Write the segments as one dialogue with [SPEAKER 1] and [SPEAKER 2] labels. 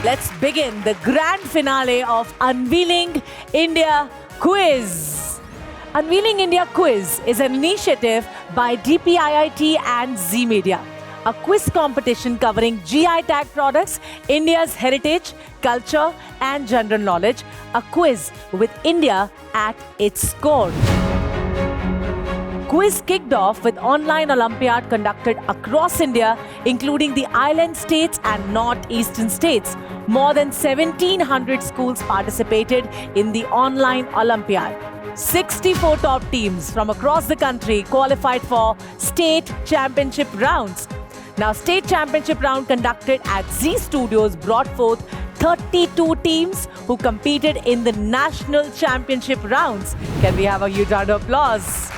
[SPEAKER 1] let's begin the grand finale of Unveiling India Quiz. Unveiling India Quiz is an initiative by DPIIT and Zee Media, a quiz competition covering GI tag products, India's heritage, culture and general knowledge, a quiz with India at its core. Quiz kicked off with online Olympiad conducted across India, including the island states and northeastern states. More than 1,700 schools participated in the online Olympiad. 64 top teams from across the country qualified for state championship rounds. Now, state championship round conducted at Zee Studios brought forth 32 teams who competed in the national championship rounds. Can we have a huge round of applause?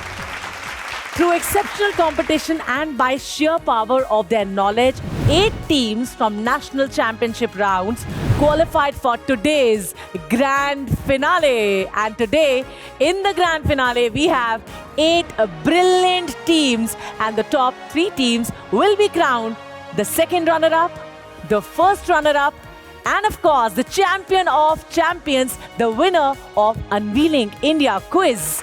[SPEAKER 1] Through exceptional competition and by sheer power of their knowledge, 8 teams from national championship rounds qualified for today's grand finale. And today, in the grand finale, we have 8 brilliant teams, and the top 3 teams will be crowned the second runner-up, the first runner-up, and of course, the champion of champions, the winner of Unveiling India Quiz.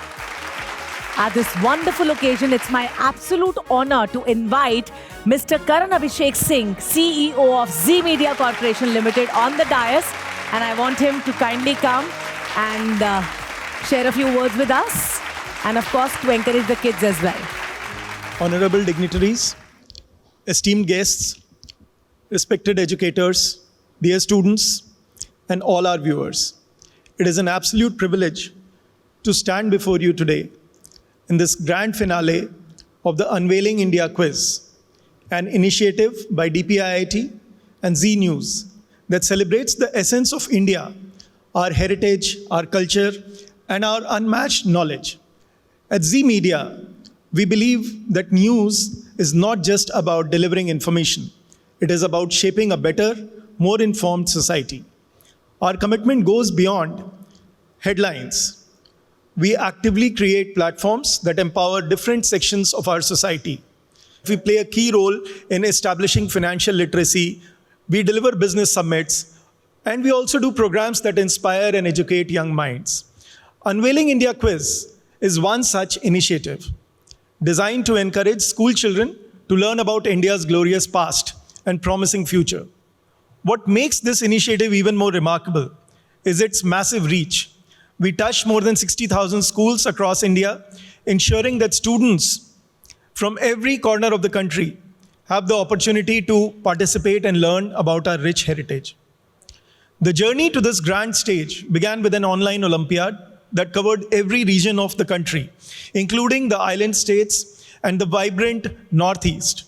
[SPEAKER 1] At this wonderful occasion, it's my absolute honor to invite Mr. Karan Abhishek Singh, CEO of Zee Media Corporation Limited, on the dais. And I want him to kindly come and share a few words with us. And of course, to encourage the kids as well.
[SPEAKER 2] Honorable dignitaries, esteemed guests, respected educators, dear students, and all our viewers. It is an absolute privilege to stand before you today in this grand finale of the Unveiling India Quiz, an initiative by DPIIT and Zee News that celebrates the essence of India, our heritage, our culture, and our unmatched knowledge. At Zee Media, we believe that news is not just about delivering information. It is about shaping a better, more informed society. Our commitment goes beyond headlines. We actively create platforms that empower different sections of our society. We play a key role in establishing financial literacy. We deliver business summits, and we also do programs that inspire and educate young minds. Unveiling India Quiz is one such initiative designed to encourage school children to learn about India's glorious past and promising future. What makes this initiative even more remarkable is its massive reach. We touch more than 60,000 schools across India, ensuring that students from every corner of the country have the opportunity to participate and learn about our rich heritage. The journey to this grand stage began with an online Olympiad that covered every region of the country, including the island states and the vibrant Northeast.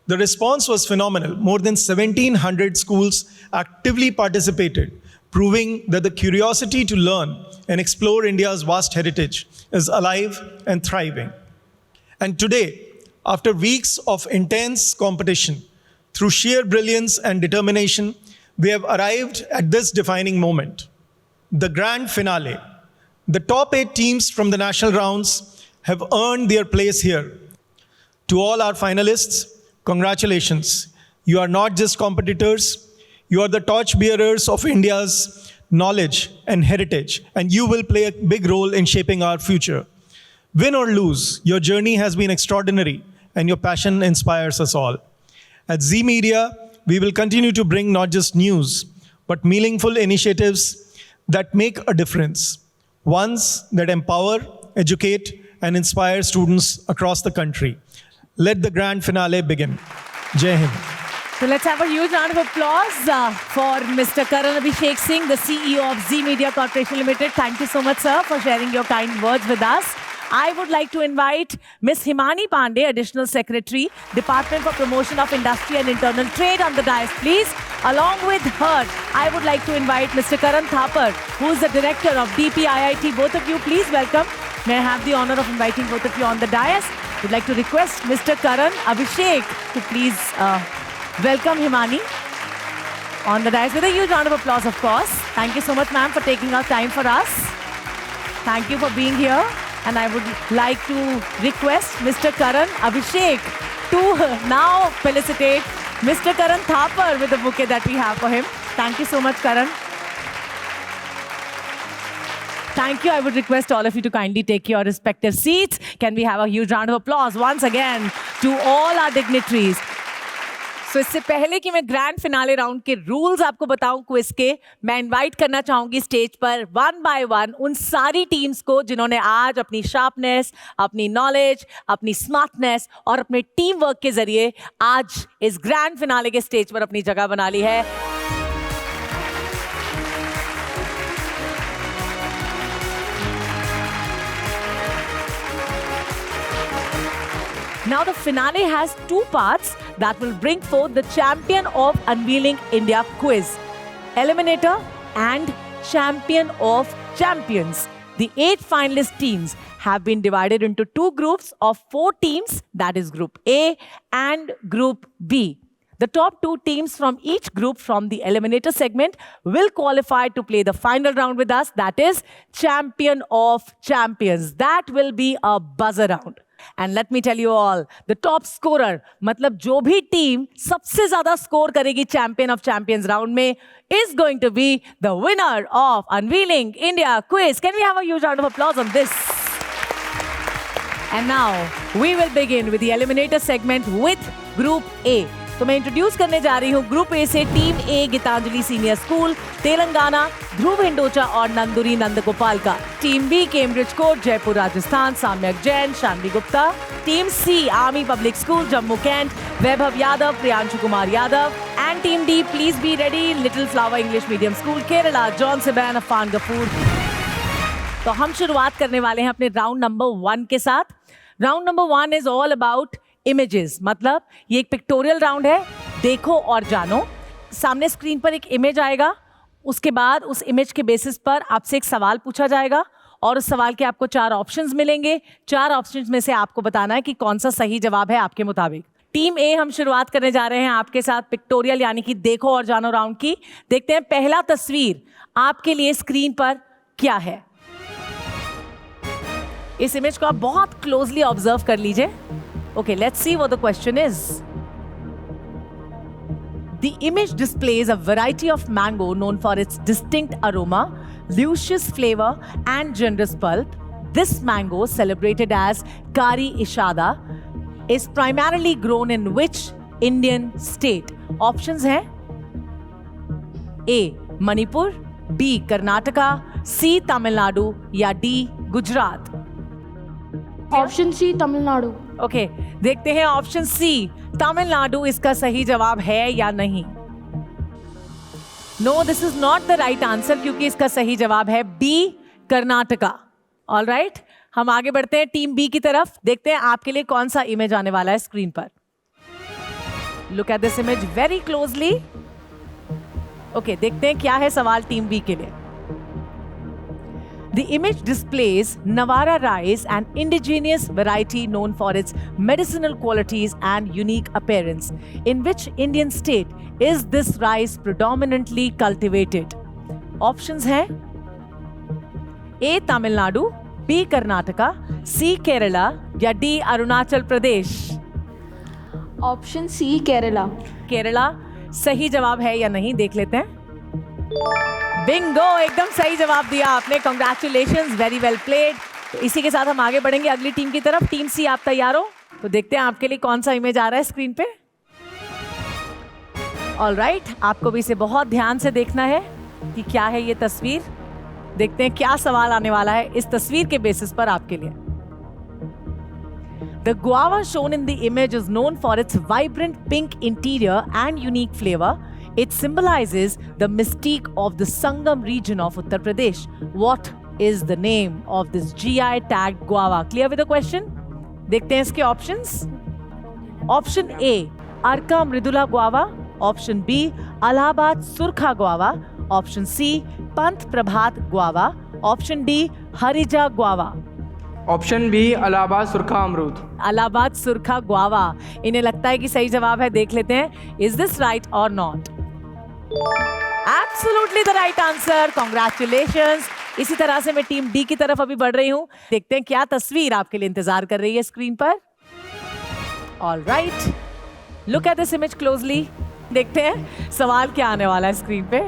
[SPEAKER 2] The response was phenomenal. More than 1,700 schools actively participated, proving that the curiosity to learn and explore India's vast heritage is alive and thriving. And today, after weeks of intense competition, through sheer brilliance and determination, we have arrived at this defining moment, the grand finale. The top 8 teams from the national rounds have earned their place here. To all our finalists, congratulations. You are not just competitors, you are the torchbearers of India's knowledge and heritage, and you will play a big role in shaping our future. Win or lose, your journey has been extraordinary, and your passion inspires us all. At Zee Media, we will continue to bring not just news, but meaningful initiatives that make a difference, ones that empower, educate, and inspire students across the country. Let the grand finale begin. Jai Hind.
[SPEAKER 1] So let's have a huge round of applause for Mr. Karan Abhishek Singh, the CEO of Zee Media Corporation Limited. Thank you so much, sir, for sharing your kind words with us. I would like to invite Ms. Himani Pandey, Additional Secretary, Department for Promotion of Industry and Internal Trade, on the dais, please. Along with her, I would like to invite Mr. Karan Thapar, who is the Director of DPIIT. Both of you, please welcome. May I have the honor of inviting both of you on the dais. Would like to request Mr. Karan Abhishek to please welcome Himani on the dais with a huge round of applause, of course. Thank you so much, ma'am, for taking out time for us. Thank you for being here. And I would like to request Mr. Karan Abhishek to now felicitate Mr. Karan Thapar with the bouquet that we have for him. Thank you so much, Karan. Thank you. I would request all of you to kindly take your respective seats. Can we have a huge round of applause once again to all our dignitaries? So इससे पहले कि मैं grand finale round के rules आपको बताऊं quiz के, मैं invite करना चाहूंगी स्टेज पर वन बाय वन उन सारी टीम्स को जिन्होंने आज अपनी शार्पनेस, अपनी नॉलेज, अपनी स्मार्टनेस और अपने टीम वर्क के जरिए आज इस ग्रैंड फिनाले के स्टेज पर अपनी जगह बना ली है. Now the finale has two parts that will bring forth the champion of Unveiling India quiz, Eliminator and Champion of Champions. The 8 finalist teams have been divided into 2 groups of 4 teams, that is Group A and Group B. The top 2 teams from each group from the Eliminator segment will qualify to play the final round with us, that is Champion of Champions. That will be a buzzer round. And let me tell you all, the top scorer, मतलब जो भी team सबसे ज्यादा score करेगी champion of champions round में, is going to be the winner of Unveiling India quiz. Can we have a huge round of applause on this? And now we will begin with the eliminator segment with Group A. तो मैं introduce करने जा रही हूँ group A से team A Gitanjali senior school Telangana, Dhruv Hindocha और नंदुरी नंदगोपाल का. Team B Cambridge court Jaipur Rajasthan, Samyak Jain, Shanvi Gupta. Team C army public school Jammu cantt, Vaibhav Yadav, Priyanshu Kumar Yadav. And team D please be ready, little flower English medium school Kerala, John Seban, Afan Gafoor. तो हम शुरुआत करने वाले हैं अपने राउंड नंबर 1 के साथ. Round number 1 is all about images, मतलब ये एक पिक्टोरियल राउंड है. देखो और जानो. सामने स्क्रीन पर एक इमेज आएगा, उसके बाद उस इमेज के बेसिस पर आपसे एक सवाल पूछा जाएगा और उस सवाल के आपको 4 ऑप्शंस मिलेंगे. 4 ऑप्शंस में से आपको बताना है कि कौन सा सही जवाब है आपके मुताबिक. टीम ए हम शुरुआत करने जा रहे हैं आपके साथ पिक्टोरियल यानी कि देखो और जानो राउंड की. देखते हैं पहला तस्वीर आपके लिए स्क्रीन पर क्या है. इस इमेज को आप बहुत क्लोजली ऑब्जर्व कर लीजिए. Okay, let's see what the question is. The image displays a variety of mango known for its distinct aroma, luscious flavor, and generous pulp. This mango, celebrated as Kari Ishada, is primarily grown in which Indian state? Options हैं A. Manipur, B. Karnataka, C. Tamil Nadu या D. Gujarat.
[SPEAKER 3] Option C Tamil Nadu.
[SPEAKER 1] Okay, देखते हैं option C Tamil Nadu इसका सही जवाब है या नहीं. No, this is not the right answer क्योंकि इसका सही जवाब है बी कर्नाटका. ऑल राइट, हम आगे बढ़ते हैं टीम बी की तरफ. देखते हैं आपके लिए कौन सा इमेज आने वाला है स्क्रीन पर. Look at this image very closely. Okay, देखते हैं क्या है सवाल टीम बी के लिए. The image displays Navara rice, an indigenous variety known for its medicinal qualities and unique appearance. In which Indian state is this rice predominantly cultivated? Options हैं A. Tamil Nadu, B. Karnataka, C. Kerala या D. Arunachal Pradesh.
[SPEAKER 3] Option C Kerala.
[SPEAKER 1] Kerala सही जवाब है या नहीं देख लेते हैं. बिंगो, एकदम सही जवाब दिया आपने. Congratulations, very well played. तो इसी के साथ हम आगे बढ़ेंगे अगली टीम की तरफ. टीम सी, आप तैयार हो? तो देखते हैं आपके लिए कौन सा इमेज आ रहा है स्क्रीन पे. ऑल राइट, आपको भी इसे बहुत ध्यान से देखना है कि क्या है ये तस्वीर. देखते हैं क्या सवाल आने वाला है इस तस्वीर के बेसिस पर आपके लिए. The guava shown in the image is known for its vibrant pink interior and unique flavor. It symbolizes the mystique of the Sangam region of Uttar Pradesh. What is the name of this GI tagged guava? Clear with the question? देखते हैं इसके options. Option A, Arka Mridula guava. Option B, Allahabad Surkha guava. Option C, Pant Prabhat guava. Option D, Harija guava.
[SPEAKER 4] Option B Allahabad Surkha अमरूद.
[SPEAKER 1] इलाहाबाद सुरखा guava इन्हें लगता है कि सही जवाब है. देख लेते हैं इज दिस राइट और not. Absolutely the right answer. Congratulations. इसी तरह से मैं टीम डी की तरफ अभी बढ़ रही हूं. देखते हैं क्या तस्वीर आपके लिए इंतजार कर रही है स्क्रीन पर. All right, look at this image closely. देखते हैं सवाल क्या आने वाला है स्क्रीन पे।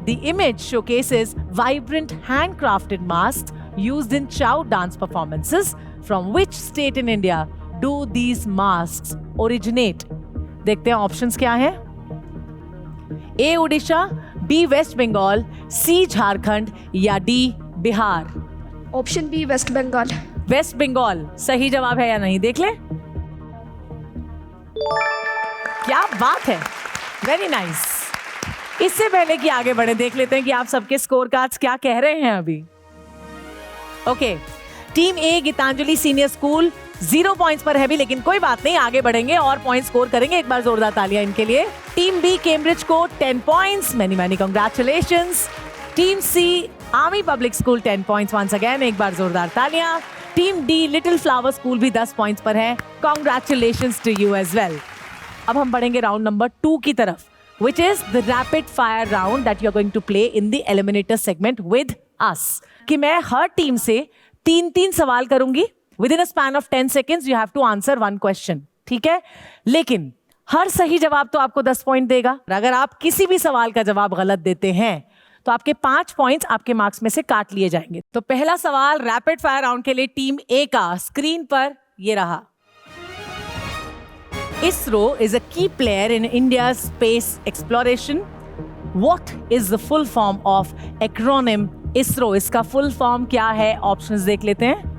[SPEAKER 1] The image showcases vibrant handcrafted masks used in chow dance performances. From which state in India do these masks originate? देखते हैं ऑप्शंस क्या हैं। A Orissa, B West Bengal, C Jharkhand या D Bihar.
[SPEAKER 3] Option B West Bengal.
[SPEAKER 1] West Bengal सही जवाब है या नहीं, देख ले। क्या बात है, वेरी नाइस। इससे पहले कि आगे बढ़े देख लेते हैं कि आप सबके स्कोर कार्ड्स क्या कह रहे हैं अभी। Okay, team A Gitanjali senior school 0 points पर है भी, लेकिन कोई बात नहीं, आगे बढ़ेंगे और पॉइंट स्कोर करेंगे। एक बार जोरदार तालियां इनके लिए। टीम बी कैम्ब्रिज को 10 points, many congratulations. Team C army public school 10 points once again, एक बार जोरदार तालियां। Team D little flower school भी 10 पॉइंट्स पर है, congratulations to you as well. अब हम बढ़ेंगे राउंड नंबर 2 की तरफ, which is the rapid fire round that you are going to play in the eliminator segment with us. कि मैं हर टीम से 3-3 सवाल करूंगी। Within a span of 10 seconds you have to answer one question. ठीक है, लेकिन हर सही जवाब तो आपको 10 पॉइंट देगा। अगर आप किसी भी सवाल का जवाब गलत देते हैं तो आपके 5 पॉइंट्स आपके मार्क्स में से काट लिए जाएंगे। तो पहला सवाल रैपिड फायर राउंड के लिए टीम ए का स्क्रीन पर ये रहा। ISRO is a key player in India's space exploration. What is the full form of acronym ISRO? इसका full form क्या है? ऑप्शंस देख लेते हैं।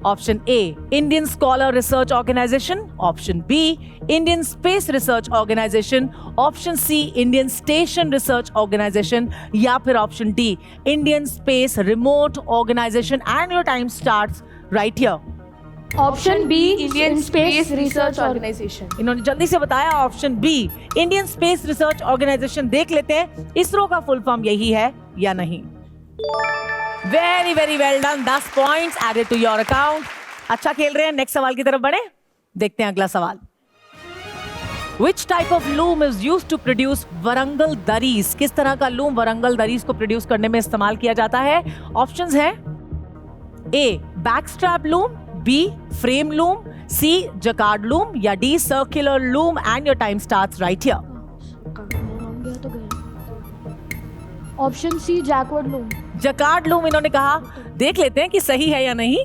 [SPEAKER 1] Option A Indian scholar research organisation, option B Indian space research organisation, option C Indian station research organisation या फिर option D Indian space remote organisation. And your time starts right here.
[SPEAKER 3] Option B Indian space research organisation.
[SPEAKER 1] इन्होंने जल्दी से बताया option B Indian space research organisation. देख लेते हैं इसरो का फुल फॉर्म यही है या नहीं। Very very well done, 10 points added to your account. अच्छा खेल रहे हैं। नेक्स्ट सवाल की तरफ बढ़े, देखते हैं अगला सवाल। Which type of loom is used to produce Warangal दरीज? किस तरह का लूम वरंगल दरीज को प्रोड्यूस करने में इस्तेमाल किया जाता है? ऑप्शंस हैं A backstrap loom, B frame loom, C jacquard loom या D circular loom. And your time starts right here.
[SPEAKER 3] Option C jacquard loom.
[SPEAKER 1] Jacquard loom इन्होंने कहा, देख लेते हैं कि सही है या नहीं।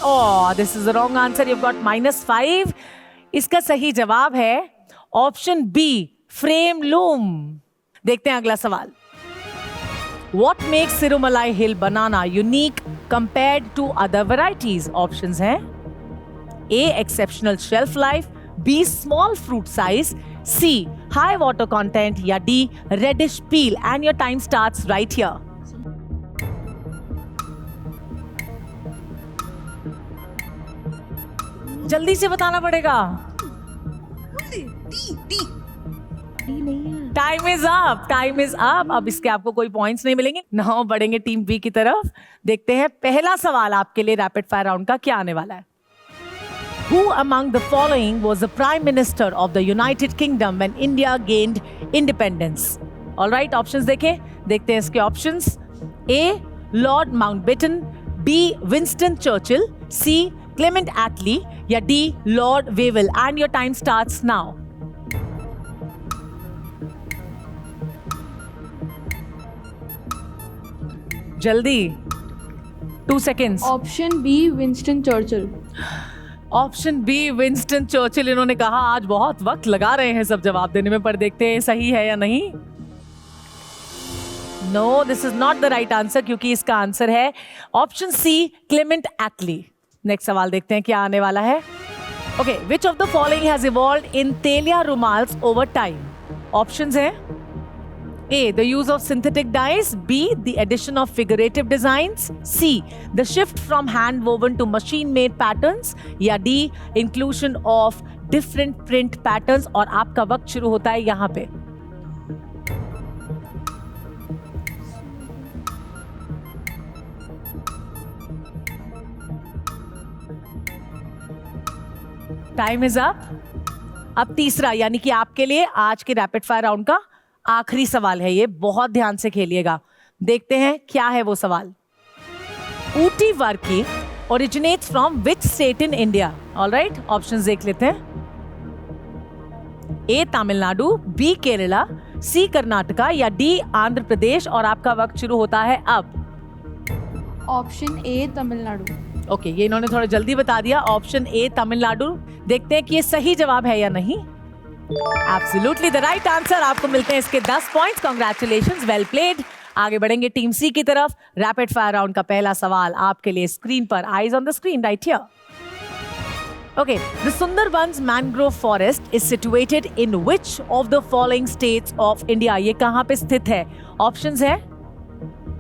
[SPEAKER 1] Oh, this is the wrong answer, you got -5। इसका सही जवाब है ऑप्शन बी फ्रेम लूम। देखते हैं अगला सवाल। What makes Sirumalai Hill banana unique compared to other varieties? Options हैं A. Exceptional shelf life, B. Small fruit size, C. High water content या D. Reddish peel. And your time starts right here. जल्दी से बताना पड़ेगा। Time is up, time is up. अब इसके आपको कोई पॉइंट्स नहीं मिलेंगे। नाउ बढ़ेंगे टीम बी की तरफ। देखते हैं पहला सवाल आपके लिए रैपिड फायर राउंड का क्या आने वाला है। Who among the following was the Prime Minister of the United Kingdom when India gained independence? All right, options देखते हैं इसके options. A. Lord Mountbatten, B. Winston Churchill, C. Clement Attlee या D. Lord Wavell. And your time starts now. जल्दी, 2 seconds.
[SPEAKER 3] Option B Winston Churchill.
[SPEAKER 1] Option B Winston Churchill इन्होंने कहा। आज बहुत वक्त लगा रहे हैं सब जवाब देने में, पर देखते हैं सही है या नहीं। No, this is not the right answer, क्योंकि इसका आंसर है option C Clement Attlee. Next सवाल देखते हैं क्या आने वाला है। Okay, which of the following has evolved in Telia rumals over time? Options हैं A. The use of synthetic dyes, B. The addition of figurative designs, C. The shift from hand-woven to machine-made patterns या D. Inclusion of different print patterns। और आपका वक्त शुरू होता है यहाँ पे। Time is up. अब तीसरा, यानी कि आपके लिए आज के रैपिड फायर राउंड का आखिरी सवाल है ये। बहुत ध्यान से खेलिएगा। देखते हैं क्या है वो सवाल। Ooty Varkey originates from which state in India? All right, options देख लेते हैं. A Tamil Nadu, B Kerala, C Karnataka या D आंध्र प्रदेश. और आपका वक्त शुरू होता है अब.
[SPEAKER 3] ऑप्शन ए तमिलनाडु.
[SPEAKER 1] ओके, ये इन्होंने थोड़ा जल्दी बता दिया. Option A Tamil Nadu. देखते हैं कि ये सही जवाब है या नहीं. Absolutely the right answer. आपको मिलते हैं इसके 10 पॉइंट्स. Congratulations, well played. आगे बढ़ेंगे टीम सी की तरफ. रैपिड फायर राउंड का पहला सवाल आपके लिए स्क्रीन पर. Eyes on the screen right here. Okay, the Sundarbans mangrove forest is situated in which of the following states of India? ये कहाँ पे स्थित है? Options है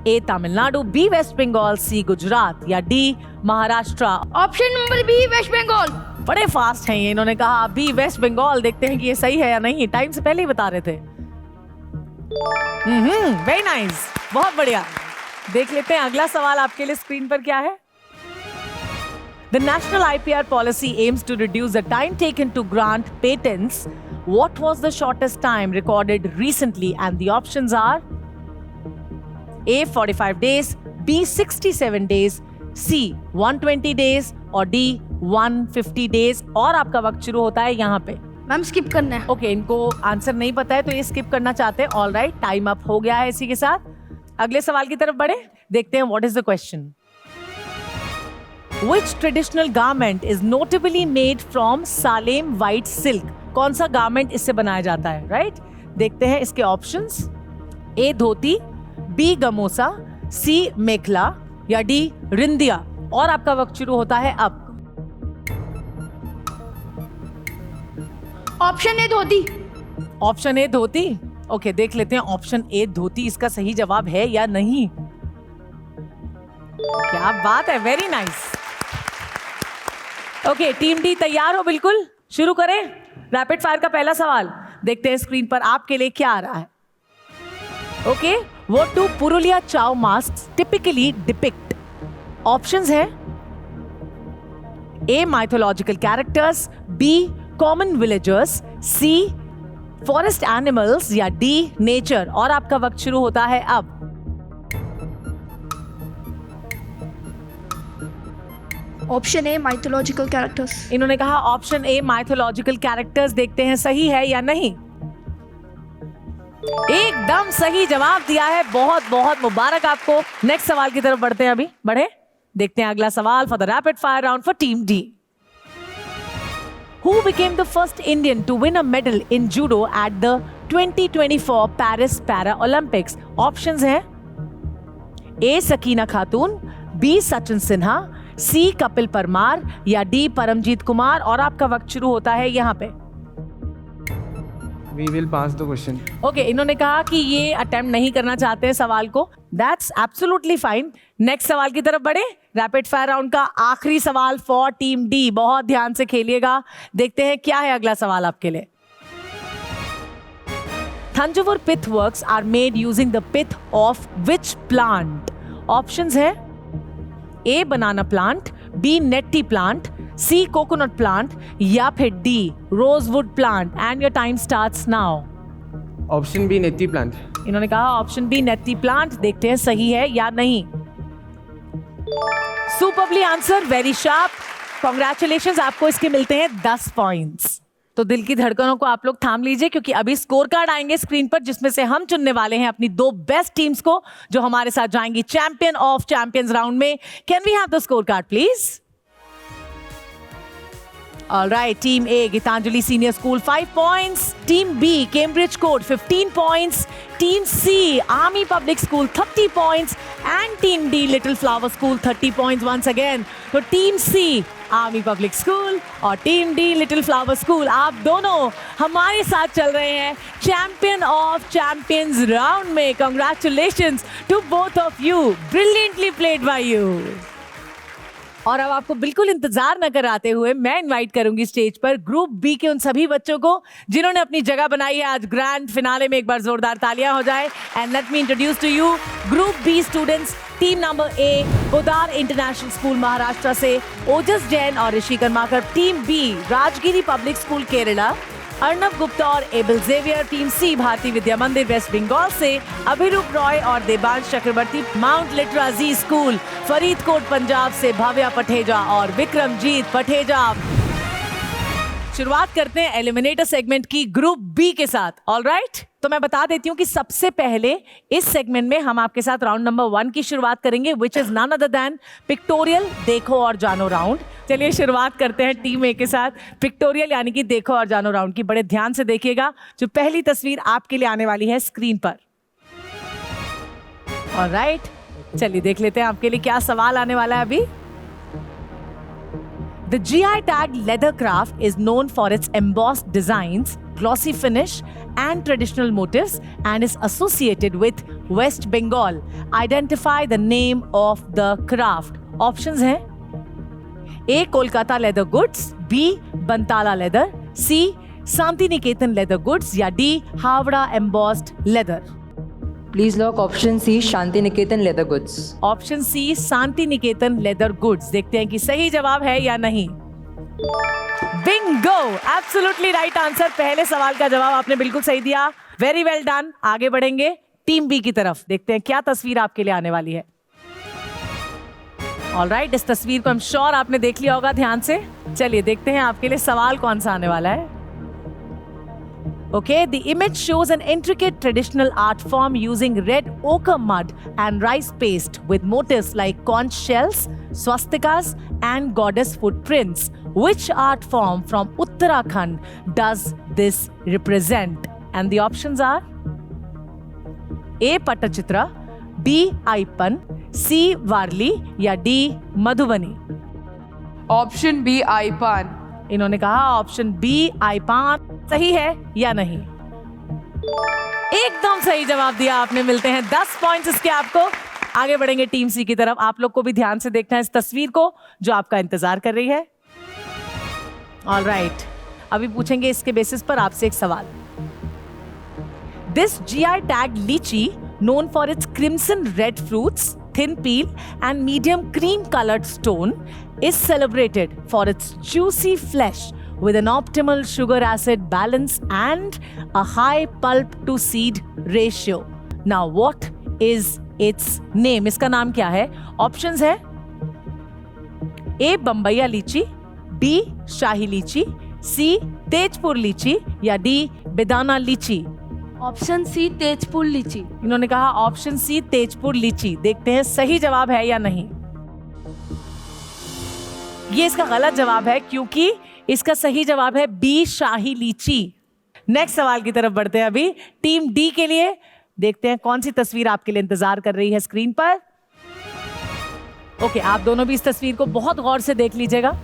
[SPEAKER 1] A Tamil Nadu, B West Bengal, C Gujarat या D Maharashtra.
[SPEAKER 3] Option number B West Bengal.
[SPEAKER 1] बड़े फास्ट हैं ये. इन्होंने कहा B वेस्ट बंगाल. देखते हैं कि ये सही है या नहीं. टाइम से पहले ही बता रहे थे. वेरी नाइस, बहुत बढ़िया. देख लेते हैं अगला सवाल आपके लिए स्क्रीन पर क्या है. The national IPR policy aims to reduce the time taken to grant patents. What was the shortest time recorded recently? And the options are A 45 days, B 67 days, C 120 days और D 150 days. और आपका वक्त शुरू होता है यहाँ पे.
[SPEAKER 3] Ma'am skip करना है.
[SPEAKER 1] ओके, इनको आंसर नहीं पता है तो ये स्किप करना चाहते हैं. ऑल राइट, टाइम अप हो गया है. इसी के साथ अगले सवाल की तरफ बढ़े. देखते हैं what is the question. Which traditional garment is notably made from Salem white silk? कौन सा गारमेंट इससे बनाया जाता है? राइट, देखते हैं इसके options. A dhoti, B gamosa, C मेखला या D रिंदिया. और आपका वक्त शुरू होता है अब.
[SPEAKER 3] Option A dhoti.
[SPEAKER 1] Option A dhoti. Okay, देख लेते हैं ऑप्शन ए धोती इसका सही जवाब है या नहीं. क्या बात है, very nice. Okay, team D तैयार हो? बिल्कुल, शुरू करें रैपिड फायर का पहला सवाल. देखते हैं स्क्रीन पर आपके लिए क्या आ रहा है. ओके, व्हाट डू पुरुलिया चाव मास्क टिपिकली डिपिक्ट? ऑप्शंस है A mythological characters, B common villagers, C forest animals या डी नेचर. और आपका वक्त शुरू होता है अब.
[SPEAKER 3] Option A mythological characters.
[SPEAKER 1] इन्होंने कहा ऑप्शन ए माइथोलॉजिकल कैरेक्टर्स. देखते हैं सही है या नहीं. एकदम सही जवाब दिया है. बहुत बहुत मुबारक आपको. नेक्स्ट सवाल की तरफ बढ़ते हैं. अभी बढ़े, देखते हैं अगला सवाल for the rapid fire round for team D. Who became the first Indian to win a medal in judo at the 2024 Paris Para Olympics? Options हैं A Sakina Khatoon, B Sachin Sinha, C Kapil Parmar या D परमजीत कुमार. और आपका वक्त शुरू होता है यहाँ पे.
[SPEAKER 4] We will pass the question.
[SPEAKER 1] Okay, इन्होंने कहा कि ये अटेम्प्ट नहीं करना चाहते हैं सवाल को. That's absolutely fine. नेक्स्ट सवाल की तरफ बढ़े. रैपिड फायर राउंड का आखिरी सवाल फॉर टीम डी. बहुत ध्यान से खेलिएगा. देखते हैं क्या है अगला सवाल आपके लिए. Thanjavur pith works are made using the pith of which plant? Options है A banana plant, B netti plant, C coconut plant या फिर D rosewood plant. And your time starts now.
[SPEAKER 4] Option B nettle plant.
[SPEAKER 1] इन्होंने कहा option B नेती plant. देखते हैं सही है या नहीं. Superbly answer, very sharp. Congratulations, आपको इसके मिलते हैं 10 पॉइंट्स. तो दिल की धड़कनों को आप लोग थाम लीजिए क्योंकि अभी स्कोर कार्ड आएंगे स्क्रीन पर जिसमें से हम चुनने वाले हैं अपनी 2 बेस्ट टीम्स को जो हमारे साथ जाएंगी चैंपियन ऑफ चैंपियंस राउंड में. Can we have the score card please? All right, Team A, Gitanjali Senior School, 5 points. Team B, Cambridge Court, 15 points. Team C, Army Public School, 30 points. And Team D, Little Flower School, 30 points once again. So Team C, Army Public School और Team D, Little Flower School, आप दोनों हमारे साथ चल रहे हैं Champion of Champions round में. Congratulations to both of you. Brilliantly played by you. और अब आपको बिल्कुल इंतजार न कराते हुए मैं इनवाइट करूंगी स्टेज पर ग्रुप बी के उन सभी बच्चों को जिन्होंने अपनी जगह बनाई है आज ग्रैंड फिनाले में. एक बार जोरदार तालियां हो जाए. And let me introduce to you group B students. Team number A Podar international school Maharashtra से ओजस जैन और Rishi Karmakar. Team B Rajagiri public school Kerala. Arnab Gupta और Abel Xavier. Team C Bharati Vidya Mandir West Bengal से अभिरूप रॉय और Debansh Chakraborty. Mount Litera Zee school Faridkot Punjab से भाव्या पठेजा और विक्रमजीत पठेजा। शुरुआत करते हैं एलिमिनेटर सेगमेंट की ग्रुप बी के साथ। ऑलराइट, तो मैं बता देती हूँ कि सबसे पहले इस सेगमेंट में हम आपके साथ राउंड नंबर 1 की शुरुआत करेंगे, which is none other than pictorial देखो और जानो राउंड। चलिए शुरुआत करते हैं टीम ए के साथ पिक्टोरियल यानी कि देखो और जानो राउंड की। बड़े ध्यान से देखिएगा, जो पहली तस्वीर आपके लिए आने वाली है स्क्रीन पर। ऑलराइट, चलिए देख लेते हैं आपके लिए क्या सवाल आने वाला है अभी। The GI tag leather craft is known for its embossed designs, glossy finish, and traditional motifs, and is associated with West Bengal. Identify the name of the craft. Options हैं A. Kolkata leather goods, B. Bantala leather, C. Shanti Niketan leather goods या D. Howrah embossed leather.
[SPEAKER 5] Please lock option C, Shanti Niketan leather goods.
[SPEAKER 1] Option C Shanti Niketan leather goods. देखते हैं कि सही जवाब है या नहीं। Bingo, absolutely right answer. पहले सवाल का जवाब आपने बिल्कुल सही दिया। Very well done. आगे बढ़ेंगे टीम बी की तरफ। देखते हैं क्या तस्वीर आपके लिए आने वाली है। ऑलराइट, इस तस्वीर को हम श्योर आपने देख लिया होगा ध्यान से। चलिए देखते हैं आपके लिए सवाल कौन सा आने वाला है। Okay, the image shows an intricate traditional art form using red ochre mud and rice paste with motifs like conch shells, swastikas and goddess footprints. Which art form from Uttarakhand does this represent? And the options are A. Pattachitra, B. Aipan, C. Varli या D. Madhubani.
[SPEAKER 3] Option B, Aipan.
[SPEAKER 1] इन्होंने कहा option B आईपान। सही है या नहीं? एकदम सही जवाब दिया आपने। मिलते हैं 10 पॉइंट्स इसके आपको। आगे बढ़ेंगे टीम सी की तरफ। आप लोग को भी ध्यान से देखना है इस तस्वीर को जो आपका इंतजार कर रही है। ऑलराइट, अभी पूछेंगे इसके बेसिस पर आपसे एक सवाल। दिस GI टैग लीची known for its crimson red fruits, thin peel and medium cream colored stone is celebrated for its juicy flesh with an optimal sugar acid balance and a high pulp to seed ratio. Now what is its name? इसका नाम क्या है? Options है A. बम्बैया लीची, B. शाही लीची, C. Tezpur लीची या D. बेदाना लीची।
[SPEAKER 3] ऑप्शन सी तेजपुर लीची।
[SPEAKER 1] इन्होंने कहा ऑप्शन सी तेजपुर लीची। देखते हैं सही जवाब है या नहीं। ये इसका गलत जवाब है क्योंकि इसका सही जवाब है बी शाही लीची। नेक्स्ट सवाल की तरफ बढ़ते हैं अभी टीम डी के लिए। देखते हैं कौन सी तस्वीर आपके लिए इंतजार कर रही है स्क्रीन पर। ओके, आप दोनों भी इस तस्वीर को बहुत गौर से देख लीजिएगा।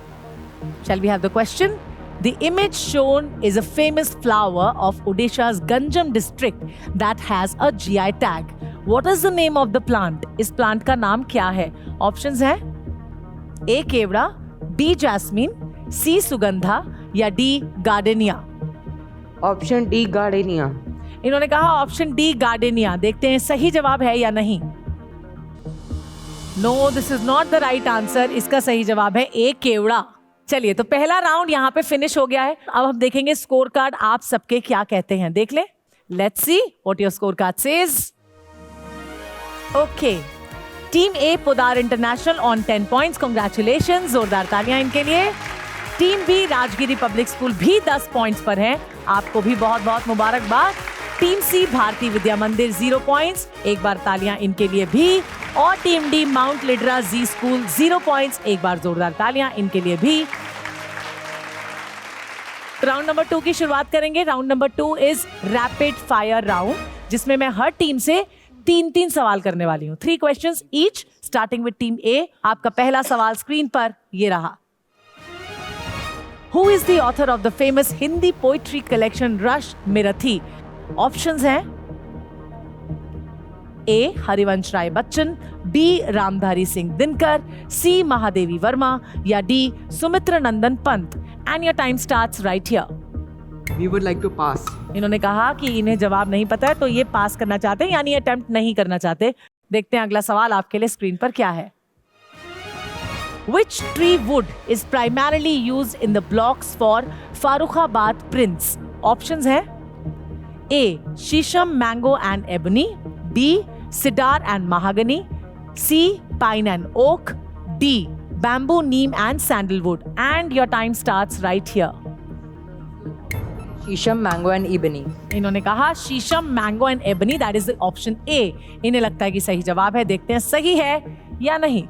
[SPEAKER 1] Shall we have the question? The image shown is a famous flower of Odisha's Ganjam district that has a GI tag. What is the name of the plant? इस प्लांट का नाम क्या है? ऑप्शंस हैं A. Kewra, B. Jasmine, C. Sugandha या D. Gardenia.
[SPEAKER 5] Option D gardenia.
[SPEAKER 1] इन्होंने कहा option D gardenia. देखते हैं सही जवाब है या नहीं। No, this is not the right answer. इसका सही जवाब है A. केवड़ा। चलिए, तो पहला राउंड यहाँ पे फिनिश हो गया है। अब हम देखेंगे स्कोर कार्ड आप सबके क्या कहते हैं। देख ले, let's see what your score card says. Okay, team A Podar international on 10 points. Congratulations, जोरदार तालियां इनके लिए। Team B Rajagiri public school भी 10 पॉइंट्स पर है। आपको भी बहुत बहुत मुबारकबाद। टीम सी भारती विद्या मंदिर 0 पॉइंट्स। एक बार तालियां इनके लिए भी। और team D mount Litera Zee school 0 points. एक बार जोरदार तालियां इनके लिए भी। राउंड नंबर 2 की शुरुआत करेंगे। Round number 2 is rapid fire round, जिसमें मैं हर टीम से 3-3 सवाल करने वाली हूं। 3 questions each, starting with team A. आपका पहला सवाल स्क्रीन पर ये रहा। Who is the author of the famous Hindi poetry collection Rush Mirathi? Options हैं A. Harivansh Rai Bachchan, B. Ramdhari Singh Dinkar, C. Mahadevi Verma या D. Sumitra Nandan Pant. And your time starts right here.
[SPEAKER 4] We would like to pass.
[SPEAKER 1] इन्होंने कहा कि इन्हें जवाब नहीं पता है, तो ये पास करना चाहते हैं, यानी अटेम्प्ट नहीं करना चाहते। देखते हैं अगला सवाल आपके लिए स्क्रीन पर क्या है। Which tree wood is primarily used in the blocks for Farrukhabad prints? Options हैं A sheesham mango and ebony, B cedar and mahogany, C pine and oak, D bamboo, neem and sandalwood. And your time starts right here.
[SPEAKER 5] शीशम mango and इबनी।
[SPEAKER 1] इन्होंने कहा शीशम mango and ebony, that is option A. इन्हें लगता है कि सही जवाब है, देखते हैं सही है या नहीं।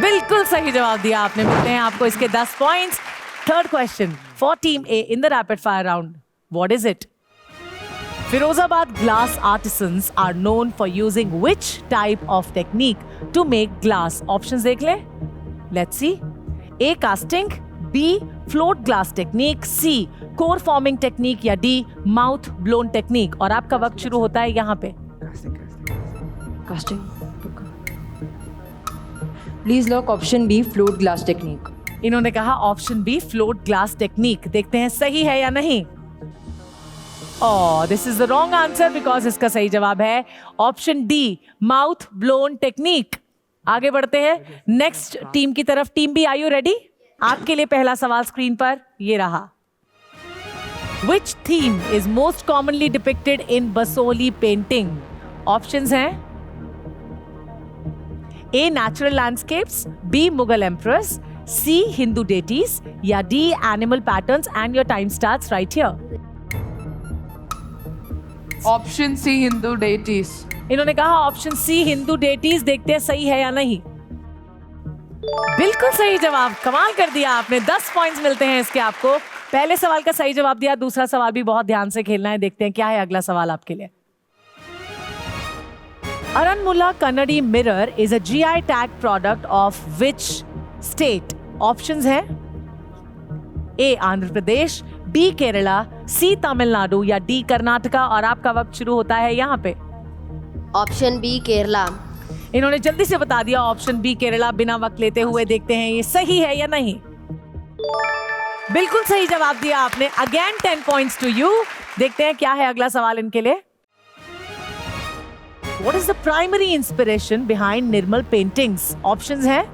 [SPEAKER 1] बिल्कुल सही जवाब दिया आपने, मिलते हैं आपको इसके 10 points. Third question for team A in the rapid fire round, what is it? Firozabad glass artisans are known for using which type of technique to make glass? Options देख ले. Let's see. A casting, B float glass technique, C core forming technique या D mouth blown technique. और आपका वक्त शुरू होता है यहाँ पे.
[SPEAKER 5] Casting. Please lock option B float glass technique.
[SPEAKER 1] इन्होंने कहा option B float glass technique, देखते हैं सही है या नहीं। This is the wrong answer because इसका सही जवाब है option D mouth blown technique. आगे बढ़ते हैं नेक्स्ट टीम की तरफ। Team B, are you ready? आपके लिए पहला सवाल स्क्रीन पर ये रहा। Which theme is most commonly depicted in Basoli painting? Options हैं A natural landscapes, B Mughal emperors, C Hindu deities या D animal patterns, and your time starts right here.
[SPEAKER 3] Option C Hindu deities.
[SPEAKER 1] इन्होंने कहा option C Hindu deities, देखते हैं सही है या नहीं। बिल्कुल सही जवाब, कमाल कर दिया आपने। 10 पॉइंट्स मिलते हैं इसके आपको। पहले सवाल का सही जवाब दिया, दूसरा सवाल भी बहुत ध्यान से खेलना है। देखते हैं क्या है अगला सवाल आपके लिए। Aranmula Kannadi mirror is a GI tag product of which state? Options हैं A Andhra Pradesh, B Kerala, C Tamil Nadu या D कर्नाटका, और आपका वक्त शुरू होता है यहाँ पे।
[SPEAKER 6] Option B Kerala.
[SPEAKER 1] इन्होंने जल्दी से बता दिया ऑप्शन बी केरला, बिना वक्त लेते हुए। देखते हैं ये सही है या नहीं। बिल्कुल सही जवाब दिया आपने। Again 10 points to you. देखते हैं क्या है अगला सवाल इनके लिए। What is the primary inspiration behind Nirmal paintings? Options हैं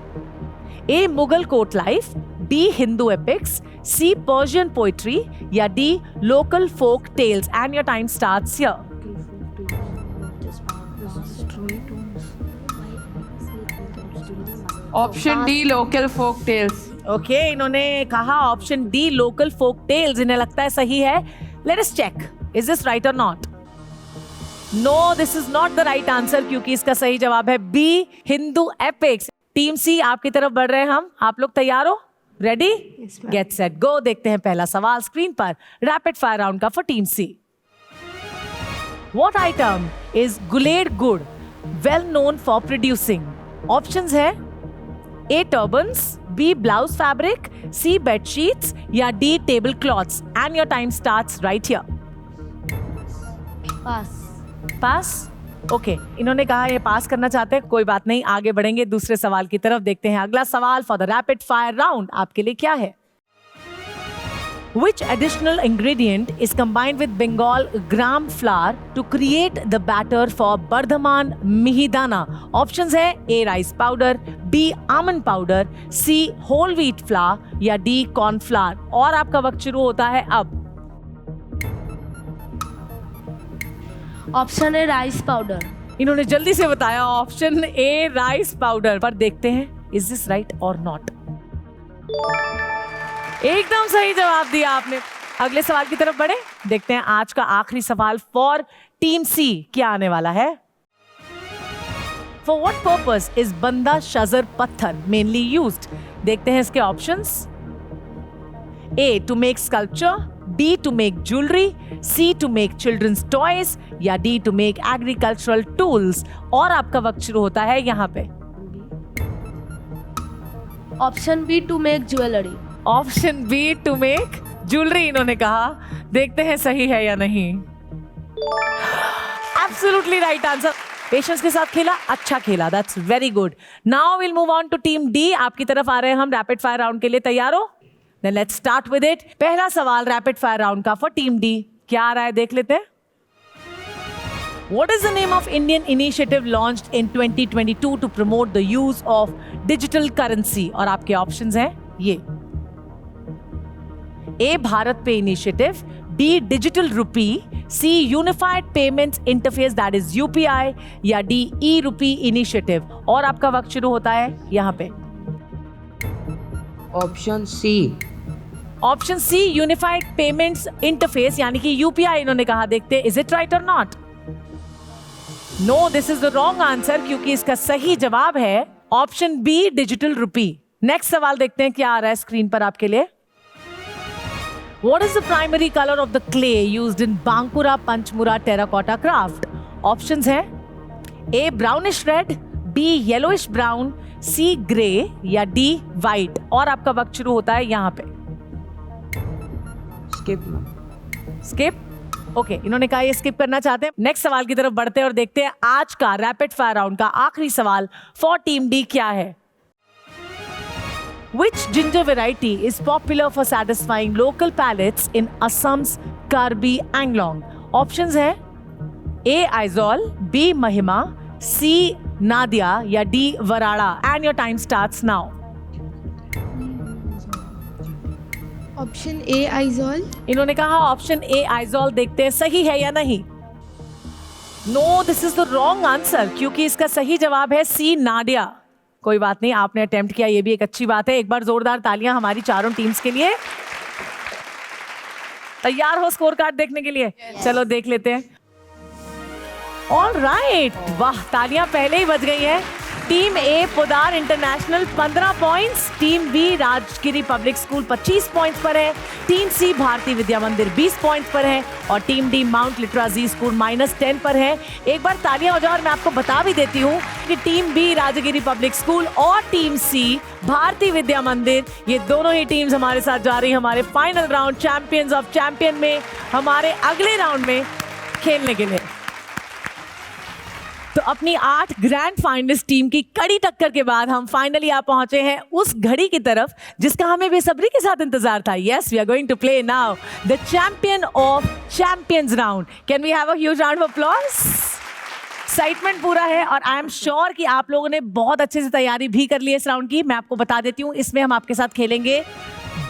[SPEAKER 1] A Mughal court life, B Hindu epics, C Persian poetry या D local folk tales, and your time starts here.
[SPEAKER 3] Option D local folk tales.
[SPEAKER 1] Okay, इन्होंने कहा option D local folk tales. इन्हें लगता है सही है। Let us check, is this right और not? No, this is not the right answer, क्योंकि इसका सही जवाब है B Hindu epics. Team C आपकी तरफ बढ़ रहे हैं हम। आप लोग तैयार हो? रेडी? Get set go. देखते हैं पहला सवाल स्क्रीन पर रैपिड फायर राउंड का for team C. What item is Guledgudda well known for producing? Options है A turbans, B blouse fabric, C bed sheets या D table cloths, and your time starts right here. Pass? Okay, इन्होंने कहा ये पास करना चाहते हैं, कोई बात नहीं, आगे बढ़ेंगे दूसरे सवाल की तरफ। देखते हैं अगला सवाल for the rapid fire round आपके लिए क्या है। Which additional ingredient is combined with Bengal gram flour to create the batter for Bardhaman Mihidana? Options है A rice powder, B almond powder, C whole wheat flour या D corn flour, और आपका वक्त शुरू होता है अब।
[SPEAKER 6] ऑप्शन ए rice powder.
[SPEAKER 1] इन्होंने जल्दी से बताया ऑप्शन ए राइस पाउडर, पर देखते हैं इज दिस राइट और नॉट। एकदम सही जवाब दिया आपने। अगले सवाल की तरफ बढ़े, देखते हैं आज का आखिरी सवाल फॉर टीम सी क्या आने वाला है। फॉर व्हाट पर्पस इज बंदा शजर पत्थर मेनली यूज्ड? देखते हैं इसके options. A to make sculpture, B to make jewellery, C to make childrens toys या D to make agricultural tools, और आपका वक्त शुरू होता है यहाँ पे।
[SPEAKER 6] Option B to make jewellery.
[SPEAKER 1] Option B to make jewellery इन्होंने कहा, देखते हैं सही है या नहीं। Absolutely right answer. पेशेंस के साथ खेला, अच्छा खेला, that's very good. Now will move on to team D. आपकी तरफ आ रहे हैं हम रैपिड फायर राउंड के लिए। तैयार हो? Then let's start with it. पहला सवाल रैपिड फायर राउंड का फॉर टीम डी क्या आ रहा है, देख लेते हैं। What is the name of Indian initiative launched in 2022 to promote the use of digital currency? और आपके ऑप्शंस हैं ये ए भारत पे initiative, B digital rupee, C unified payments interface that is UPI, या डी ई रूपी इनिशिएटिव। और आपका वक्त शुरू होता है यहाँ पे।
[SPEAKER 5] Option C.
[SPEAKER 1] Option C unified payments interface यानी कि यूपीआई इन्होंने कहा। देखते हैं इज इट राइट और not. No, this is the wrong answer क्योंकि इसका सही जवाब है option B digital rupee. Next सवाल देखते हैं क्या आ रहा है स्क्रीन पर आपके लिए। What is the primary color of the clay used in Bankura Panchmura terracotta craft? Options हैं A brownish red, B yellowish brown, C grey या D white। और आपका वक्त शुरू होता है यहाँ पे। स्किप। ओके, इन्होंने कहा ये स्किप करना चाहते हैं। नेक्स्ट सवाल की तरफ बढ़ते हैं और देखते हैं आज का रैपिड फायर राउंड का आखिरी सवाल फॉर टीम डी क्या है। Which ginger variety is popular for satisfying local palates in Assam's Karbi Anglong? Options है A Aizol, B Mahima, C Nadia या D Varada। And your time starts now.
[SPEAKER 3] Option A Aizawl.
[SPEAKER 1] इन्होंने कहा option A Aizawl. देखते हैं सही है या नहीं। No, this is the wrong answer क्योंकि इसका सही जवाब है सी नाडिया। कोई बात नहीं, आपने अटेम्प्ट किया, ये भी एक अच्छी बात है। एक बार जोरदार तालियां हमारी चारों टीम्स के लिए। तैयार हो स्कोर कार्ड देखने के लिए? चलो देख लेते हैं। ऑलराइट, वाह, तालियां पहले ही बज गई हैं। Team A Podar international 15 points, team B Rajagiri public school 25 points पर है, टीम सी भारतीय विद्या मंदिर 20 पॉइंट्स पर है और team D mount Litera Zee school -10 पर है। एक बार तालियां हो जाओ और मैं आपको बता भी देती हूँ कि team B Rajagiri public school और टीम सी भारतीय विद्या मंदिर, ये दोनों ही टीम्स हमारे साथ जा रही है हमारे final round champions of champion में, हमारे अगले राउंड में खेलने के लिए। तो अपनी 8 ग्रैंड फाइनलिस्ट टीम की कड़ी टक्कर के बाद हम फाइनली आ पहुंचे हैं उस घड़ी की तरफ जिसका हमें बेसब्री के साथ इंतजार था। Yes, we are going to play now the champion of champions round. Can we have a huge round of applause? Excitement पूरा है और आई एम श्योर कि आप लोगों ने बहुत अच्छे से तैयारी भी कर ली है इस राउंड की। मैं आपको बता देती हूँ, इसमें हम आपके साथ खेलेंगे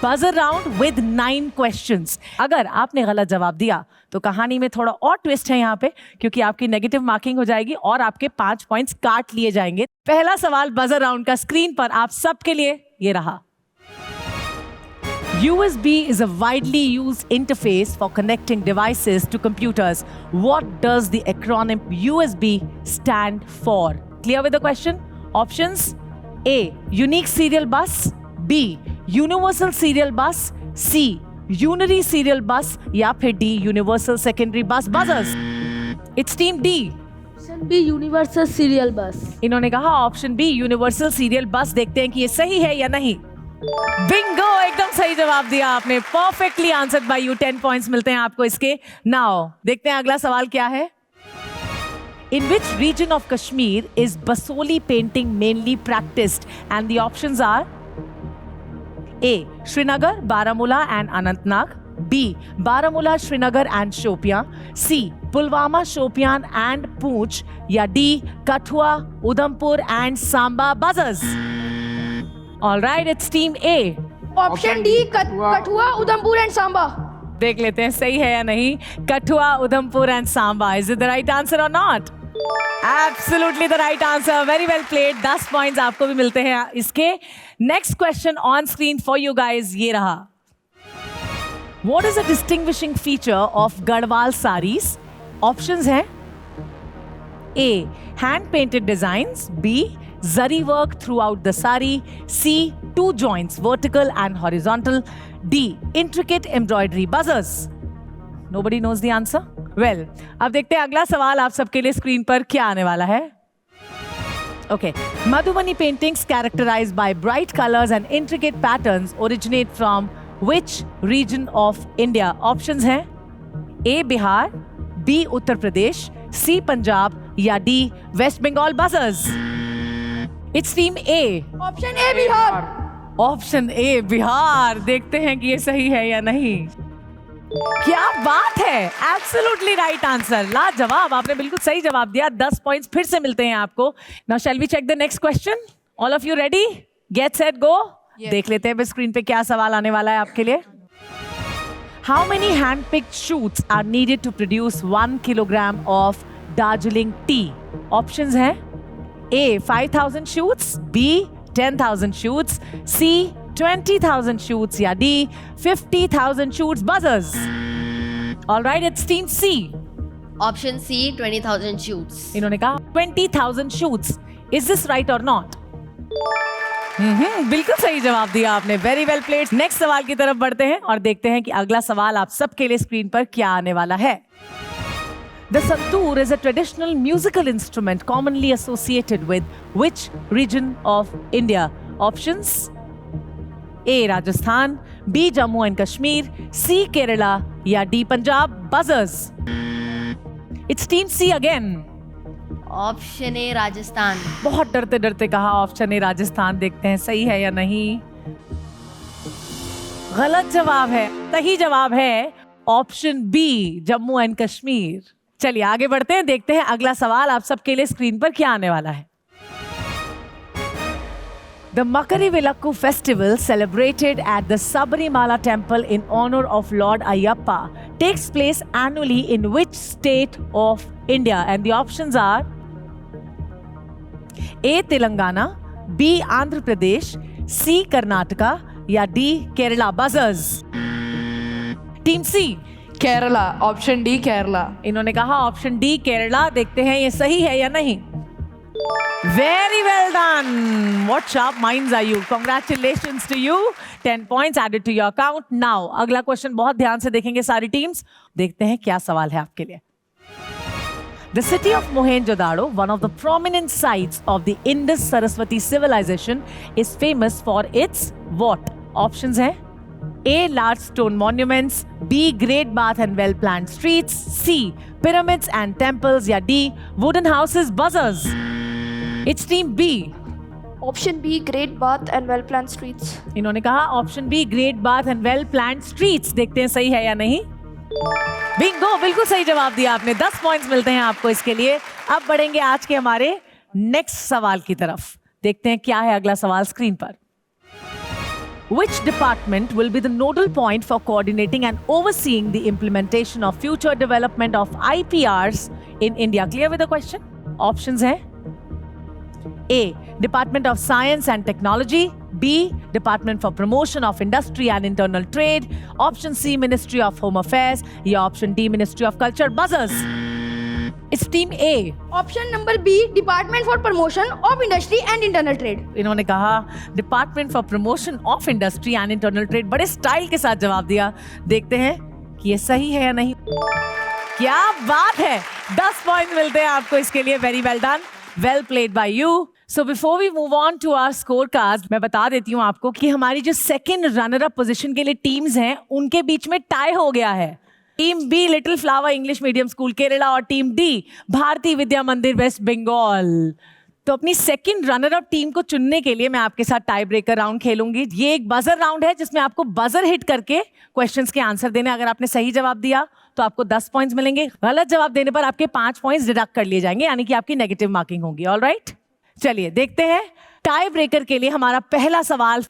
[SPEAKER 1] बजर राउंड विद 9 क्वेश्चंस। अगर आपने गलत जवाब दिया तो कहानी में थोड़ा और ट्विस्ट है यहाँ पे, क्योंकि आपकी नेगेटिव मार्किंग हो जाएगी और आपके 5 पॉइंट्स काट लिए जाएंगे। पहला सवाल बजर राउंड का स्क्रीन पर आप सबके लिए ये रहा। USB is a widely used interface for connecting devices to computers. What does the acronym USB stand for? Clear with the question? Options: A. Unique Serial Bus, B. Universal Serial Bus, C. Unary Serial Bus या फिर D. Universal Secondary Bus buzzers. It's Team D.
[SPEAKER 6] Option B universal serial bus.
[SPEAKER 1] इन्होंने कहा option B universal serial बस। देखते हैं कि ये सही है या नहीं। बिंगो, एकदम सही जवाब दिया आपने। Perfectly answered bye you. 10 points मिलते हैं आपको इसके। नाउ देखते हैं अगला सवाल क्या है। In which region of Kashmir is Basoli painting mainly practiced? And the options are A. Srinagar, Baramulla and Anantnag, B. Baramulla, Srinagar and Shopian, C. Pulwama, Shopian and Poonch या D. Kathua, Udhampur and Samba buzzers. All right, it's team A.
[SPEAKER 3] Option D Kathua Udhampur and Samba.
[SPEAKER 1] देख लेते हैं सही है या नहीं। Kathua, Udhampur and Samba. Is it the right answer or not? Absolutely the right answer. Very well played. 10 points आपको भी मिलते हैं इसके। Next question on screen for you guys ये रहा। What is a distinguishing feature of Garhwal sarees? Options हैं A. Hand painted designs, B. Zari work throughout the sari, C. 2 joints, vertical and horizontal, D. Intricate embroidery buzzers. Nobody knows the answer? Well, अब देखते हैं अगला सवाल आप सबके लिए screen पर क्या आने वाला है। Okay. Madhubani paintings characterized by bright colors and intricate patterns originate from which region of India? Options हैं A. Bihar, B. Uttar Pradesh, C. Punjab या D. West Bengal buzzers. It's team A.
[SPEAKER 3] Option A Bihar.
[SPEAKER 1] Option A Bihar. देखते हैं कि ये सही है या नहीं। क्या बात है, एब्सोल्युटली राइट आंसर। लाजवाब, आपने बिल्कुल सही जवाब दिया। 10 पॉइंट्स फिर से मिलते हैं आपको। Now shall we check the next question? All of you ready? Get set go. देख लेते हैं स्क्रीन पे क्या सवाल आने वाला है आपके लिए। How many hand-picked shoots are needed to produce 1 kilogram of Darjeeling tea? Options हैं A 5,000 shoots, B 10,000 shoots, C 20,000 shoots या D 50,000 shoots. Buzzers. All right, it's team C.
[SPEAKER 7] Option C, 20,000 shoots.
[SPEAKER 1] इन्होंने कहा 20,000 shoots. Is this right or not? बिल्कुल सही जवाब दिया आपने. Very well played. Next सवाल की तरफ बढ़ते हैं और देखते हैं कि अगला सवाल आप सबके लिए स्क्रीन पर क्या आने वाला है. The santoor is a traditional musical instrument commonly associated with which region of India? Options: A Rajasthan, B Jammu and Kashmir, C Kerala या D Punjab. Buzzers. It's team C again.
[SPEAKER 7] Option A, Rajasthan.
[SPEAKER 1] बहुत डरते डरते कहा option A Rajasthan. देखते हैं सही है या नहीं. गलत जवाब है. सही जवाब है option B Jammu and Kashmir. चलिए आगे बढ़ते हैं, देखते हैं अगला सवाल आप सबके लिए स्क्रीन पर क्या आने वाला है. The Makarivilakku festival, celebrated at the Sabarimala temple in honor of Lord Ayyappa, takes place annually in which state of India? And the options are A Telangana, B Andhra Pradesh, C Karnataka या D Kerala. Buzzers. Team C.
[SPEAKER 3] Kerala. Option D, Kerala.
[SPEAKER 1] इन्होंने कहा option D Kerala. देखते हैं ये सही है या नहीं. Very well done. What sharp minds are you? Congratulations to you. 10 points added to your account. Now, अगला क्वेश्चन बहुत ध्यान से देखेंगे सारी टीम्स. देखते हैं क्या सवाल है आपके लिए. The city of Mohenjo-daro, one of the prominent sites of the Indus-Saraswati civilization, is famous for its what? Options हैं A. Large stone monuments, B. Great bath and well-planned streets, C. Pyramids and temples या D. Wooden houses. Buzzers. It's team B.
[SPEAKER 3] Option B, Great Bath and well-planned streets.
[SPEAKER 1] इन्होंने कहा option be great bath and well planned streets. देखते हैं सही है या नहीं. Bingo, बिल्कुल सही जवाब दिया आपने. 10 पॉइंट्स मिलते हैं आपको इसके लिए. अब बढ़ेंगे आज के हमारे नेक्स्ट सवाल की तरफ. देखते हैं क्या है अगला सवाल स्क्रीन पर. Which department will be the nodal point for coordinating and overseeing the implementation of future development of IPRs in India? Clear with the question? Options हैं A. Department of Science and Technology, B. Department for Promotion of Industry and Internal Trade, option C. Ministry of Home Affairs या option D. Ministry of Culture. Buzzers. It's team A.
[SPEAKER 3] Option number B, Department for Promotion of Industry and Internal Trade.
[SPEAKER 1] इन्होंने कहा department for promotion of industry and internal trade. बड़े style के साथ जवाब दिया. देखते हैं कि ये सही है या नहीं. क्या बात है. 10 पॉइंट मिलते हैं आपको इसके लिए. Very well done. Well played by you. So before we move on to our score card, मैं बता देती हूँ आपको कि हमारी जो सेकंड रनर अप पोजीशन के लिए टीम्स हैं उनके बीच में टाई हो गया है. Team be little flower English medium school Kerala और टीम डी भारतीय विद्या मंदिर वेस्ट बंगाल. तो अपनी सेकंड रनर अप टीम को चुनने के लिए मैं आपके साथ टाई ब्रेकर राउंड खेलूंगी. ये एक बजर राउंड है जिसमें आपको बजर हिट करके क्वेश्चंस के आंसर देने. अगर आपने सही जवाब दिया तो आपको 10 पॉइंट्स मिलेंगे. गलत जवाब देने पर आपके 5 पॉइंट्स डिडक्ट कर लिए जाएंगे, यानी कि आपकी नेगेटिव मार्किंग होगी. ऑलराइट, चलिए देखते हैं टाई ब्रेकर के लिए हमारा पहला सवाल.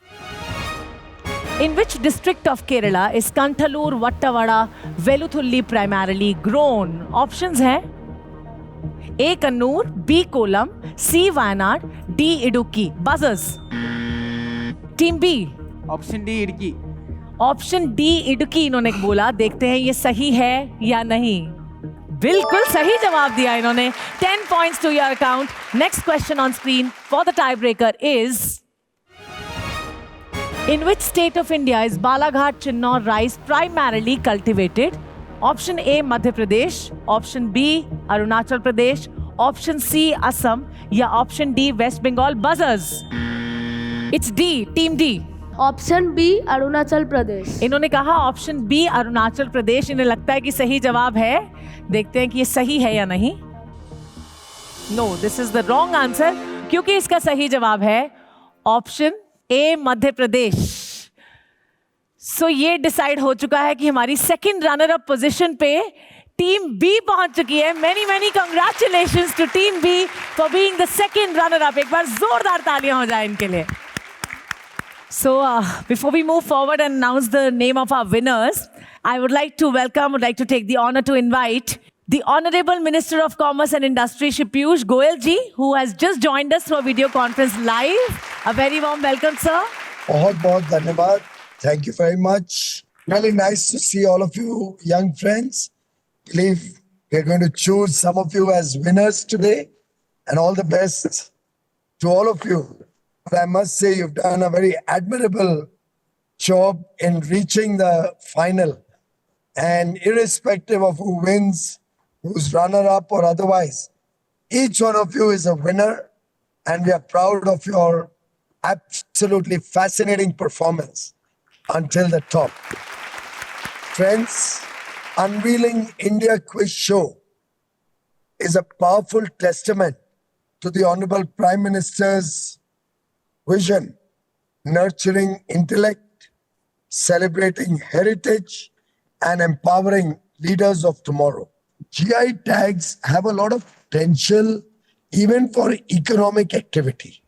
[SPEAKER 1] In which district of Kerala is Kantalur, Vattavada, Veluthulli primarily grown? Options हैं A. Kannur, B. Kollam, C. Wayanad, D. Idukki. Buzzers. Team B.
[SPEAKER 4] Option D Idukki.
[SPEAKER 1] Option D Idukki इन्होंने बोला. देखते हैं ये सही है या नहीं. बिल्कुल सही जवाब दिया इन्होंने. 10 points to your account. Next question on screen for the tiebreaker is: In which state of India is Balaghat Chinnor rice primarily cultivated? Option A Madhya Pradesh, option B Arunachal Pradesh, option C Assam या option D West Bengal. Buzzers. It's D, team D.
[SPEAKER 6] Option B Arunachal Pradesh.
[SPEAKER 1] इन्होंने कहा option B Arunachal प्रदेश. इन्हें लगता है कि सही जवाब है. देखते हैं कि ये सही है या नहीं. No, this is the wrong answer, क्योंकि इसका सही जवाब है ऑप्शन ए मध्य प्रदेश. सो ये डिसाइड हो चुका है कि हमारी सेकंड रनर अप पोजीशन पे टीम बी पहुंच चुकी है. Many many congratulations to team B for being the second runner up. एक बार जोरदार तालियां हो जाए इनके लिए. So, before we move forward and announce the name of our winners, I would like to take the honor to invite the Honorable Minister of Commerce and Industry, Shri Piyush Goyal ji, who has just joined us through a video conference live. A very warm welcome, sir.
[SPEAKER 8] बहुत धन्यवाद. Thank you very much. Really nice to see all of you young friends. Believe we're going to choose some of you as winners today, and all the best to all of you. But I must say you've done a very admirable job in reaching the final. And irrespective of who wins, who's runner-up or otherwise, each one of you is a winner, and we are proud of your absolutely fascinating performance until the top. Friends, Unveiling India Quiz Show is a powerful testament to the Honorable Prime Minister's vision, nurturing intellect, celebrating heritage, and empowering leaders of tomorrow. GI tags have a lot of potential even for economic activity.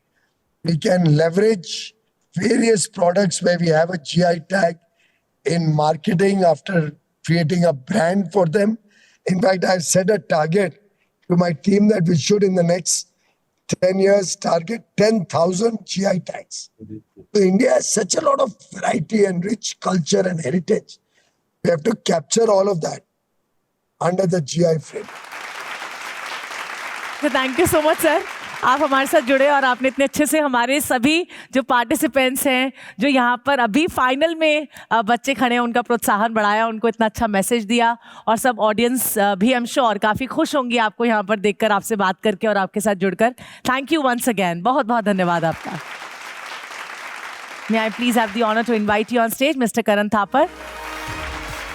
[SPEAKER 8] We can leverage various products where we have a GI tag in marketing after creating a brand for them. In fact, I've set a target to my team that we should in the next 10 years target 10,000 GI tags. So India has such a lot of variety and rich culture and heritage. We have to capture all of that under the GI frame.
[SPEAKER 1] So thank you so much, sir. आप हमारे साथ जुड़े और आपने इतने अच्छे से हमारे सभी जो पार्टिसिपेंट्स हैं, जो यहाँ पर अभी फाइनल में बच्चे खड़े हैं, उनका प्रोत्साहन बढ़ाया, उनको इतना अच्छा मैसेज दिया, और सब ऑडियंस भी आई एम श्योर काफ़ी खुश होंगी आपको यहाँ पर देखकर, आपसे बात करके और आपके साथ जुड़कर. Thank you once again. बहुत बहुत धन्यवाद आपका. May I please have the honor to invite you on stage, Mr. Karan Thapar.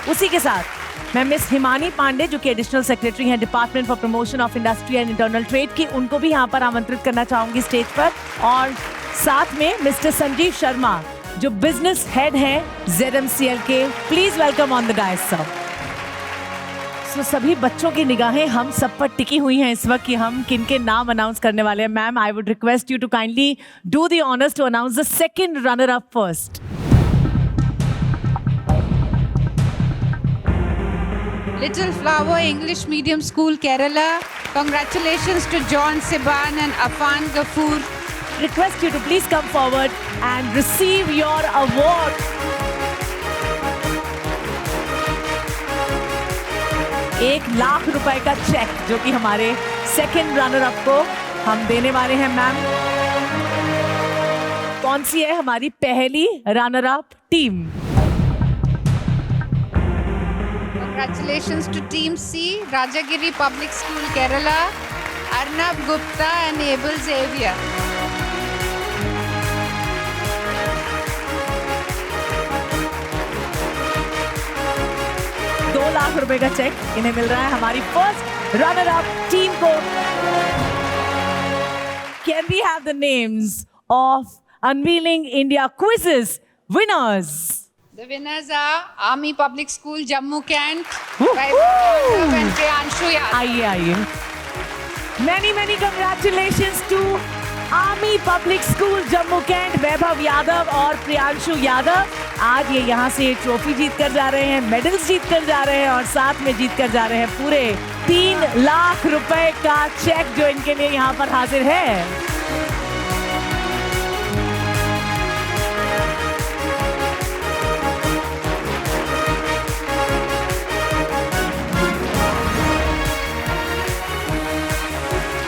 [SPEAKER 1] उसी के साथ मैं मिस हिमानी पांडे, जो कि एडिशनल सेक्रेटरी हैं department for promotion of industry and internal trade की, उनको भी यहाँ पर आमंत्रित करना चाहूंगी स्टेज पर. और साथ में मिस्टर संजीव शर्मा, जो बिजनेस हेड हैं ZMCL के. Please welcome on the dais sir. So सभी बच्चों की निगाहें हम सब पर टिकी हुई हैं इस वक्त कि हम किन के नाम अनाउंस करने वाले हैं. Ma'am, I would request you to kindly do the honours to announce the second runner up first.
[SPEAKER 9] Little Flower English Medium School, Kerala. Congratulations to John Siban and Afan Ghafoor.
[SPEAKER 1] Request you to please come forward and receive your award. ₹1,00,000 का check जो कि हमारे second runner up को हम देने वाले हैं. Ma'am, कौन सी है हमारी पहली runner up team?
[SPEAKER 9] Congratulations to Team C, Rajagiri Public School, Kerala. Arnab Gupta and Abel Xavier.
[SPEAKER 1] ₹2,00,000 का चेक इन्हें मिल रहा है, हमारी फर्स्ट रनर अप टीम को. Can we have the names of Unveiling India Quizzes winners?
[SPEAKER 9] The winners are Army Public School, Jammu Kent, by Vaibhav and Priyanshu Yadav.
[SPEAKER 1] आइए. Many congratulations to Army Public School, Jammu Kent, वैभव यादव और प्रियांशु यादव. आज ये यहाँ से trophy जीत कर जा रहे हैं, मेडल्स जीत कर जा रहे हैं, और साथ में जीत कर जा रहे हैं पूरे ₹3,00,000 का चेक जो इनके लिए यहाँ पर हाजिर है.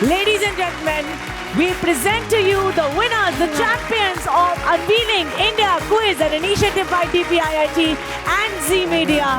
[SPEAKER 1] Ladies and gentlemen, we present to you the winners, the champions of Unveiling India Quiz, an initiative by DPIIT and Z Media.